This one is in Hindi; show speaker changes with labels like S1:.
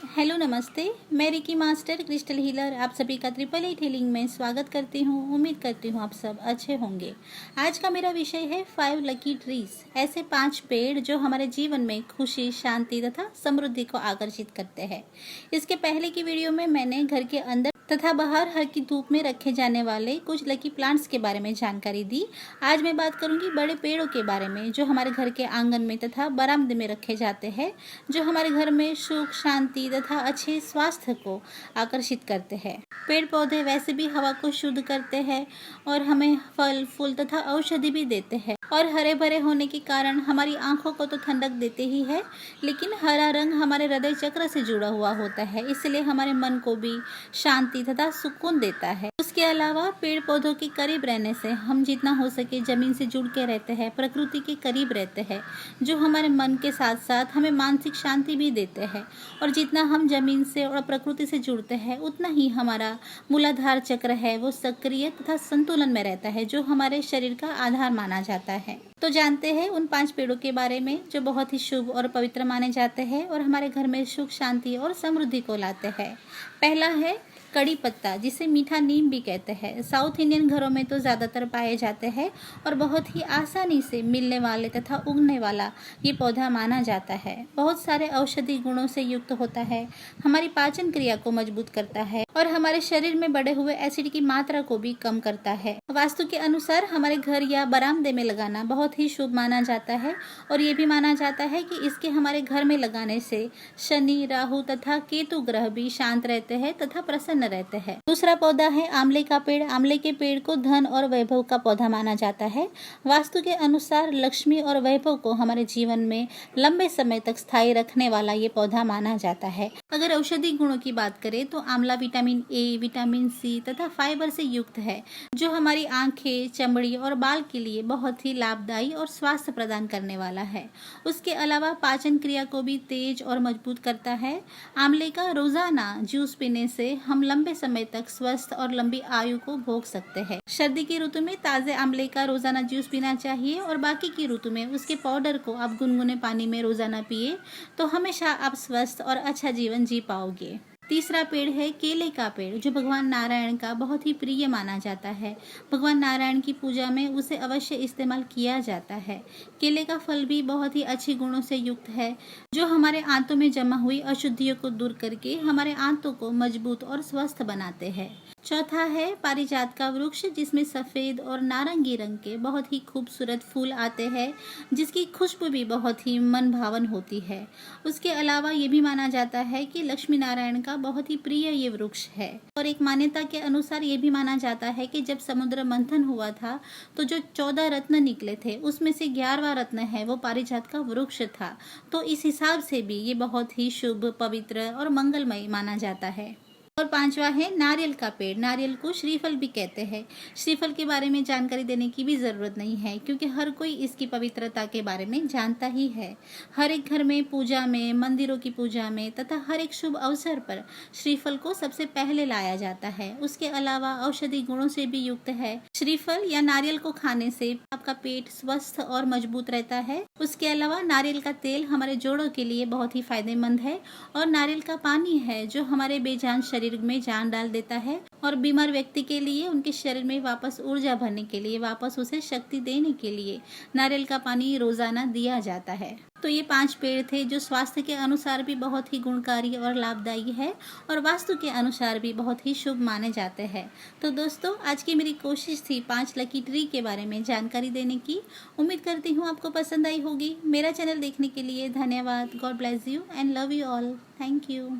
S1: हेलो नमस्ते। मैं रिकी मास्टर क्रिस्टल हीलर आप सभी का 888 हीलिंग में स्वागत करती हूँ। उम्मीद करती हूँ आप सब अच्छे होंगे। आज का मेरा विषय है 5 लकी ट्रीज, ऐसे 5 पेड़ जो हमारे जीवन में खुशी, शांति तथा समृद्धि को आकर्षित करते हैं। इसके पहले की वीडियो में मैंने घर के अंदर तथा बाहर हल्की धूप में रखे जाने वाले कुछ लकी प्लांट्स के बारे में जानकारी दी। आज मैं बात करूंगी बड़े पेड़ों के बारे में जो हमारे घर के आंगन में तथा बरामदे में रखे जाते हैं, जो हमारे घर में सुख, शांति तथा अच्छे स्वास्थ्य को आकर्षित करते हैं। पेड़ पौधे वैसे भी हवा को शुद्ध करते हैं और हमें फल, फूल तथा औषधि भी देते हैं, और हरे भरे होने के कारण हमारी आंखों को तो ठंडक देते ही है, लेकिन हरा रंग हमारे हृदय चक्र से जुड़ा हुआ होता है, इसलिए हमारे मन को भी शांति तथा सुकून देता है। उसके अलावा पेड़ पौधों के करीब रहने से हम जितना हो सके जमीन से जुड़ के रहते हैं, प्रकृति के करीब रहते हैं, जो हमारे मन के साथ साथ हमें मानसिक शांति भी देते हैं। और जितना हम जमीन से और प्रकृति से जुड़ते हैं उतना ही हमारा मूलाधार चक्र है वो सक्रिय तथा संतुलन में रहता है, जो हमारे शरीर का आधार माना जाता है। तो जानते हैं उन 5 पेड़ों के बारे में जो बहुत ही शुभ और पवित्र माने जाते हैं और हमारे घर में सुख, शांति और समृद्धि को लाते हैं। पहला है कड़ी पत्ता, जिसे मीठा नीम भी कहते हैं। साउथ इंडियन घरों में तो ज़्यादातर पाए जाते हैं और बहुत ही आसानी से मिलने वाले तथा उगने वाला ये पौधा माना जाता है। बहुत सारे औषधि गुणों से युक्त होता है, हमारी पाचन क्रिया को मजबूत करता है और हमारे शरीर में बढ़े हुए एसिड की मात्रा को भी कम करता है। वास्तु के अनुसार हमारे घर या बरामदे में लगाना बहुत ही शुभ माना जाता है और ये भी माना जाता है कि इसके हमारे घर में लगाने से शनि, राहु तथा केतु ग्रह भी शांत रहते हैं तथा प्रसन्न रहते हैं। दूसरा पौधा है आंवले का पेड़। आंवले के पेड़ को धन और वैभव का पौधा माना जाता है। वास्तु के अनुसार लक्ष्मी और वैभव को हमारे जीवन में लंबे समय तक स्थायी रखने वाला ये पौधा माना जाता है। अगर औषधि गुणों की बात करें तो आंवला विटामिन ए, विटामिन सी तथा फाइबर से युक्त है, जो हमारी आंखें, चमड़ी और बाल के लिए बहुत ही लाभदायी और स्वास्थ्य प्रदान करने वाला है। उसके अलावा पाचन क्रिया को भी तेज और मजबूत करता है। आंवले का रोजाना जूस पीने से हम लंबे समय तक स्वस्थ और लंबी आयु को भोग सकते हैं। सर्दी की ऋतु में ताजे आंवले का रोजाना जूस पीना चाहिए और बाकी की ऋतु में उसके पाउडर को आप गुनगुने पानी में रोजाना पिए तो हमेशा आप स्वस्थ और अच्छा जीवन जी पाओगे। तीसरा पेड़ है केले का पेड़, जो भगवान नारायण का बहुत ही प्रिय माना जाता है। भगवान नारायण की पूजा में उसे अवश्य इस्तेमाल किया जाता है। केले का फल भी बहुत ही अच्छे गुणों से युक्त है, जो हमारे आंतों में जमा हुई अशुद्धियों को दूर करके हमारे आंतों को मजबूत और स्वस्थ बनाते हैं। चौथा है पारिजात का वृक्ष, जिसमें सफेद और नारंगी रंग के बहुत ही खूबसूरत फूल आते हैं, जिसकी खुशबू भी बहुत ही मन भावन होती है। उसके अलावा ये भी माना जाता है कि लक्ष्मी नारायण का बहुत ही प्रिय ये वृक्ष है। और एक मान्यता के अनुसार ये भी माना जाता है कि जब समुद्र मंथन हुआ था तो जो 14 रत्न निकले थे उसमें से 11वां रत्न है वो पारिजात का वृक्ष था। तो इस हिसाब से भी ये बहुत ही शुभ, पवित्र और मंगलमय माना जाता है। और 5वां है नारियल का पेड़। नारियल को श्रीफल भी कहते हैं। श्रीफल के बारे में जानकारी देने की भी जरूरत नहीं है, क्योंकि हर कोई इसकी पवित्रता के बारे में जानता ही है। हर एक घर में, पूजा में, मंदिरों की पूजा में तथा हर एक शुभ अवसर पर श्रीफल को सबसे पहले लाया जाता है। उसके अलावा औषधि गुणों से भी युक्त है। श्रीफल या नारियल को खाने से आपका पेट स्वस्थ और मजबूत रहता है। उसके अलावा नारियल का तेल हमारे जोड़ों के लिए बहुत ही फायदेमंद है और नारियल का पानी है जो हमारे बेजान शरीर में जान डाल देता है और बीमार व्यक्ति के लिए उनके शरीर में वापस ऊर्जा भरने के लिए, वापस उसे शक्ति देने के लिए नारियल का पानी रोजाना दिया जाता है। तो ये 5 पेड़ थे जो स्वास्थ्य के अनुसार भी बहुत ही गुणकारी और लाभदायी है और वास्तु के अनुसार भी बहुत ही शुभ माने जाते हैं। तो दोस्तों, आज की मेरी कोशिश थी 5 लकी ट्री के बारे में जानकारी देने की। उम्मीद करती हूँ आपको पसंद आई होगी। मेरा चैनल देखने के लिए धन्यवाद। God bless you and love you all. Thank you.